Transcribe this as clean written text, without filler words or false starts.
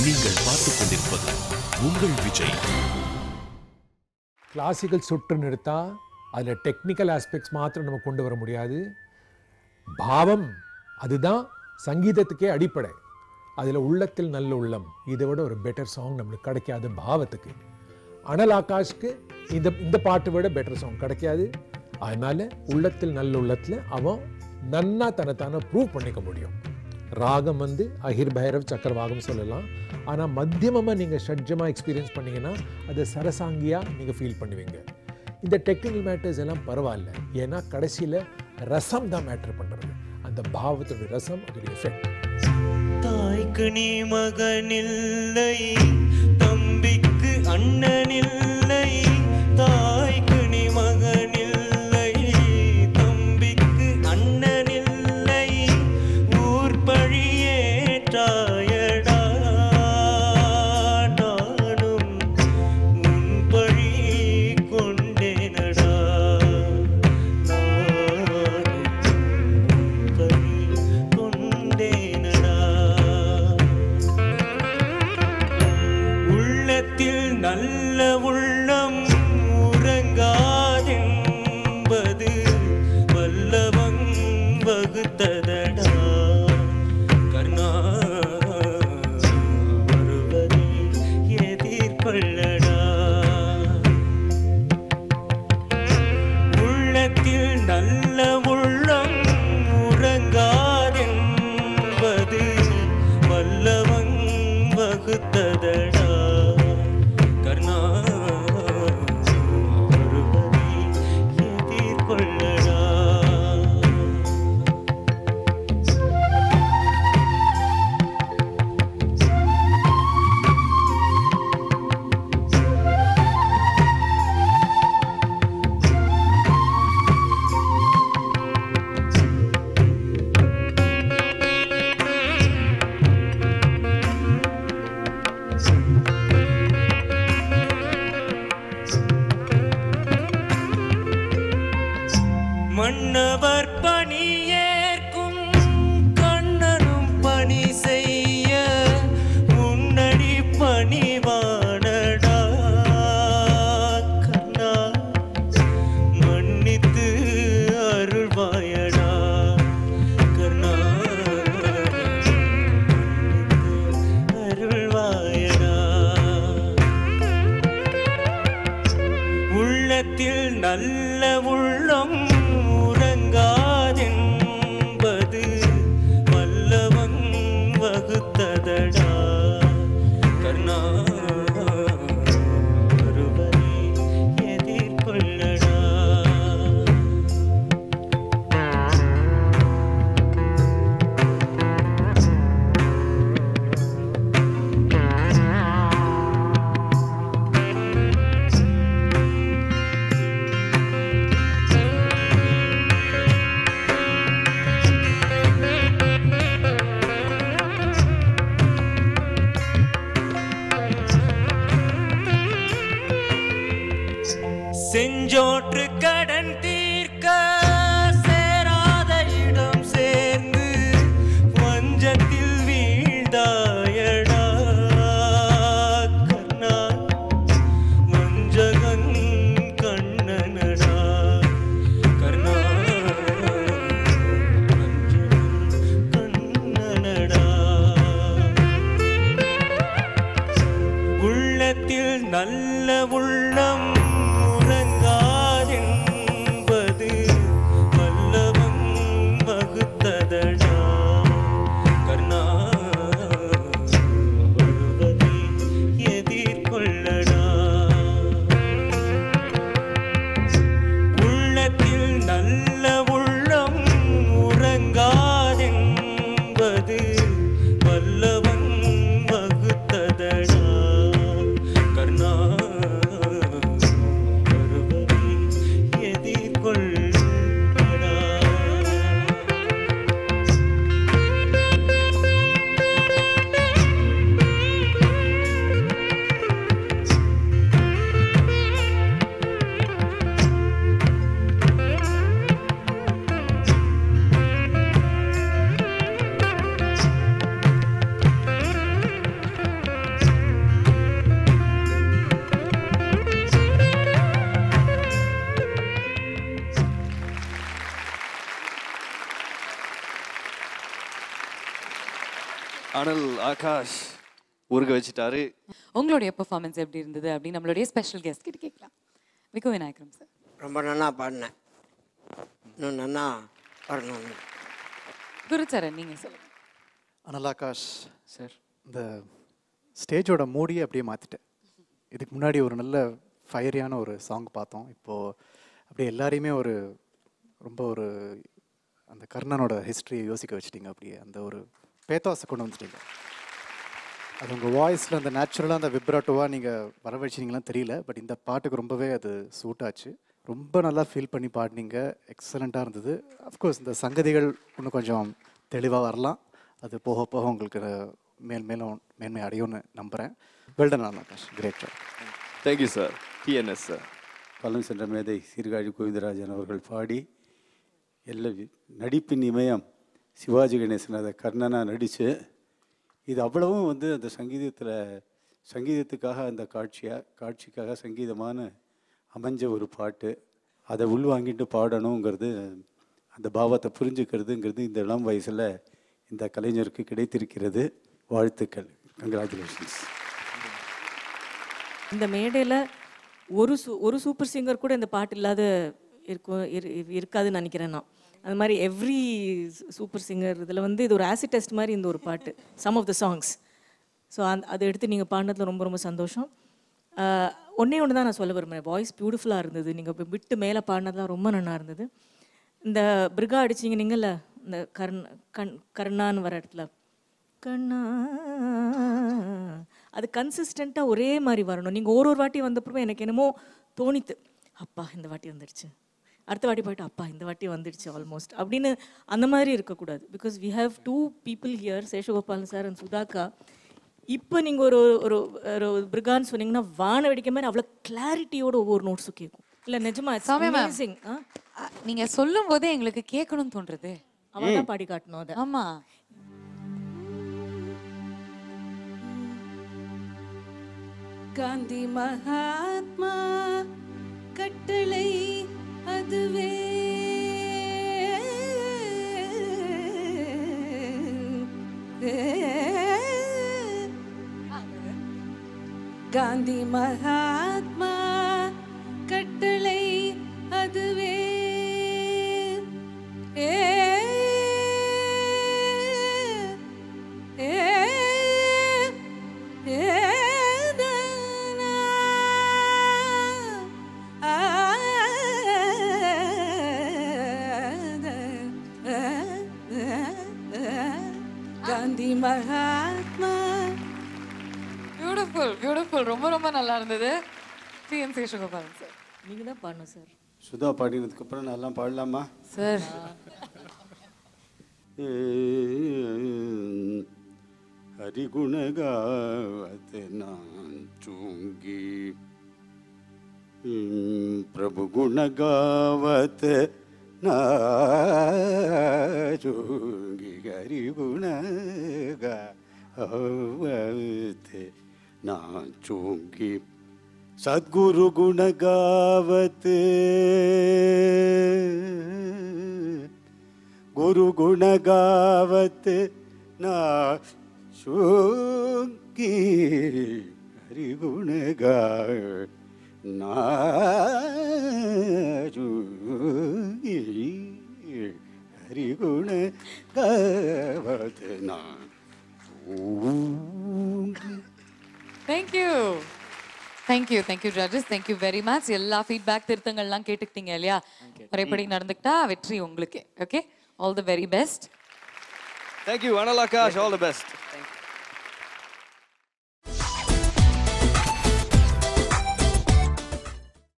நீங்கள் பார்த்துக் கொண்டிருப்பது உங்கள் விஜய். கிளாசிக்கல் சுற்றுன்னு எடுத்தா அதில் டெக்னிக்கல் ஆஸ்பெக்ட்ஸ் மாத்திரம் நம்ம கொண்டு வர முடியாது. பாவம் அதுதான் சங்கீதத்துக்கே அடிப்படை. அதில் உள்ளத்தில் நல்ல உள்ளம், இதை விட ஒரு பெட்டர் சாங் நம்மளுக்கு கிடைக்காது. பாவத்துக்கு அனல் ஆகாஷ்க்கு இந்த பாட்டை விட பெட்டர் சாங் கிடைக்காது. அதனால உள்ளத்தில் நல்ல உள்ளத்தில் அவன் நன்னா தன்னைத்தானே ப்ரூவ் பண்ணிக்க முடியும். ராகம் அகிர் பைரவ் சக்கரவாகம் சொல்லலாம். ஆனால் மத்தியமாக நீங்கள் ஷட்ஜமாக எக்ஸ்பீரியன்ஸ் பண்ணிங்கன்னா அதை சரசாங்கியாக நீங்கள் ஃபீல் பண்ணுவீங்க. இந்த டெக்னிக்கல் மேட்டர்ஸ் எல்லாம் பரவாயில்ல, ஏன்னா கடைசியில் ரசம் தான் மேட்டர் பண்ணுறது. அந்த பாவத்துடைய ரசம், அதோடைய எஃபெக்ட். தாய்க்கு நீ மகனில்லை, தம்பிக்கு அண்ணனில்லை. தாய்க்கு நீ மகனில்லை, தம்பிக்கு அண்ணனில்லை. ஊர் பழியேற்றாயடா, நானும் உன் பழி கொண்டேனடா. நானும் உன் பழி கொண்டேனடா. உள்ளத்தில் நல்ல உள்ளம் உறங்காதென்பது வல்லவன் வகுத்ததடா. கர்ணா வருவதை எதிர்கொள்ளடா. உள்ளத்தில் நல்ல உள்ளம் உறங்காதென்பது வல்லவன் வகுத்ததடா. கர்ணா வருவதை எதிர்கொள்ளடா. மன்னவர் பணியேற்கும் கண்ணனும் பணி செய்ய முன்னடி பணிவானடா. கண்ணா மன்னித்து அருள்வாயடா. கண்ணா மன்னித்து அருள்வாயடா. உள்ளத்தில் நல்ல உள்ளம் உறங்காதென்பது வல்லவன் வகுத்ததடா. கர்ணா வருவதை எதிர்கொள்ளடா. செஞ்சோற்று கடன் தீர்க்க சேராத இடம் சேர்ந்து வஞ்சத்தில் வீழ்ந்தாயடா. கண்ணா வஞ்சகன் கண்ணனடா. கர்ணா வஞ்சகன் கண்ணனடா. உள்ளத்தில் நல்ல உள்ளம் உறங்காதென்பது வல்லவன் வகுத்ததடா. கர்ணா வருவதை எதிர்கொள்ளடா. உள்ளத்தில் நல்ல உள்ளம் உறங்காதென்பது வல்லவன் வகுத்ததடா. கர்ணா ஆகாஷ் ஊருக வச்சுட்டாரு. உங்களுடைய பெர்ஃபார்மன்ஸ் எப்படி இருந்தது அப்படின்னு நம்மளுடைய ஸ்பெஷல் கெஸ்ட் கிட்ட கேட்கலாம். விக்கு விநாயகரம் சார். ரொம்ப நல்லா பாடினேன், இன்னும் நல்லா பாடணும். குருச்சரன் நீங்கள் சொல்லுங்கள். அனல் ஆகாஷ் சார், இந்த ஸ்டேஜோட மூடியை அப்படியே மாற்றிட்டேன். இதுக்கு முன்னாடி ஒரு நல்ல ஃபயரியான ஒரு சாங் பார்த்தோம். இப்போது அப்படியே எல்லாரையுமே ரொம்ப அந்த கர்ணனோட ஹிஸ்ட்ரியை யோசிக்க வச்சுட்டீங்க. அப்படியே அந்த ஒரு பேத்தாஸை கொண்டு வந்துட்டீங்க. அது உங்கள் வாய்ஸில் அந்த நேச்சுரலாக அந்த விப்ராட்டோவாக நீங்கள் வரவழைச்சிங்களாம் தெரியல. பட் இந்த பாட்டுக்கு ரொம்பவே அது சூட் ஆச்சு. ரொம்ப நல்லா ஃபீல் பண்ணி பாடினீங்க, எக்ஸலண்ட்டாக இருந்தது. அஃப்கோர்ஸ் இந்த சங்கதிகள் இன்னும் கொஞ்சம் தெளிவாக வரலாம். அது போக போக உங்களுக்கு மேலும் மேன்மை அடையும்னு நம்புகிறேன். Well done Akash, great job. Thank you sir. TNS sir. காலம் சென்ற மேதை சீர்காழி கோவிந்தராஜன் அவர்கள் பாடி எல்லா நடிப்பின் இமயம் சிவாஜி கணேசன் அதை கர்ணனாக நடித்து இது அவ்வளவும் அந்த சங்கீதத்துக்காக அந்த காட்சிக்காக சங்கீதமான அமைஞ்ச ஒரு பாட்டு. அதை உள்வாங்கிட்டு பாடணுங்கிறது, அந்த பாவத்தை புரிஞ்சுக்கிறதுங்கிறது இந்த இளம் வயசில் இந்த கலைஞருக்கு கிடைத்திருக்கிறது. வாழ்த்துக்கள், கங்க்ராச்சுலேஷன்ஸ். இந்த மேடையில் ஒரு சூப்பர் சிங்கர் கூட இந்த பாட்டு இல்லாத இருக்காதுன்னு நினைக்கிறேன் நான். அது மாதிரி எவ்ரி சூப்பர் சிங்கர் இதில் இது ஒரு ஆசிட் டெஸ்ட் மாதிரி இந்த ஒரு பாட்டு, some of the songs. So அதை எடுத்து நீங்கள் பாடினதில் ரொம்ப ரொம்ப சந்தோஷம். ஒன்றே ஒன்று தான் நான் சொல்ல விரும்புகிறேன். வாய்ஸ் பியூட்டிஃபுல்லாக இருந்தது. நீங்கள் இப்போ விட்டு மேலே பாடினதுலாம் ரொம்ப நல்லா இருந்தது. இந்த பிரிகா அடிச்சிங்க நீங்கள்ல, இந்த கர்ணான்னு வர இடத்துல கண்ணா, அது கன்சிஸ்டண்ட்டாக ஒரே மாதிரி வரணும். நீங்கள் ஒரு வாட்டி வந்தப்போ எனக்கு என்னமோ தோணித்து, அப்பா இந்த வாட்டி வந்துடுச்சு, அடுத்த வாட்டி போய்ட்டு அப்பா இந்த வாட்டி வந்துடுச்சு ஆல்மோஸ்ட் அப்படின்னு அந்த மாதிரி இருக்கக்கூடாது. Because we have 2 people here, Seshagopalan sir and சுதாக்கா. இப்போ நீங்கள் ஒரு பிரிகான்னு சொன்னீங்கன்னா வான வெடிக்க மாதிரி அவ்வளோ கிளாரிட்டியோட ஒவ்வொரு நோட்ஸும் கேட்கும். இல்லை நிஜமா அமேசிங். நீங்கள் சொல்லும் போதே எங்களுக்கு கேட்கணும்னு தோன்றுறது. அவன் தான் பாடி காட்டணும் அதை. ஆமாம். காந்தி மகாத்மா கட்டளை அதுவே, காந்தி மகாத்மா கட்டளை அதுவே, காந்தி மகாத்மா. பியூட்டிஃபுல் பியூட்டிஃபுல், ரொம்ப ரொம்ப நல்லா இருந்தது. டிஎன் சேஷகோபாலன் சார், நீங்கள் தான் பாடணும் சார். சுதா பாடினதுக்கப்புறம் நல்லா பாடலாமா சார்? ஹரிகுணகாவத் நான் சூங்கி பிரபு குணகாவத் நாச்சூங்கி ஹரிகுணகாவத் நாச்சூங்கி சத்குரு குணகாவத் குரு குணகாவத் நாச்சூங்கி ஹரிகுணகாவத் நாச்சூங்கி ஹரிகுணகாவத் நாச்சூங்கி. Thank you thank you judges, thank you very much. எல்லா ஃபீட்பேக் திருத்தங்கள்லாம் கேட்டுக்கிட்டீங்க இல்லையா? முறைப்படி நடந்துக்கிட்டா வெற்றி உங்களுக்கு. Okay, all the very best. Thank you Anal Akash, all the best.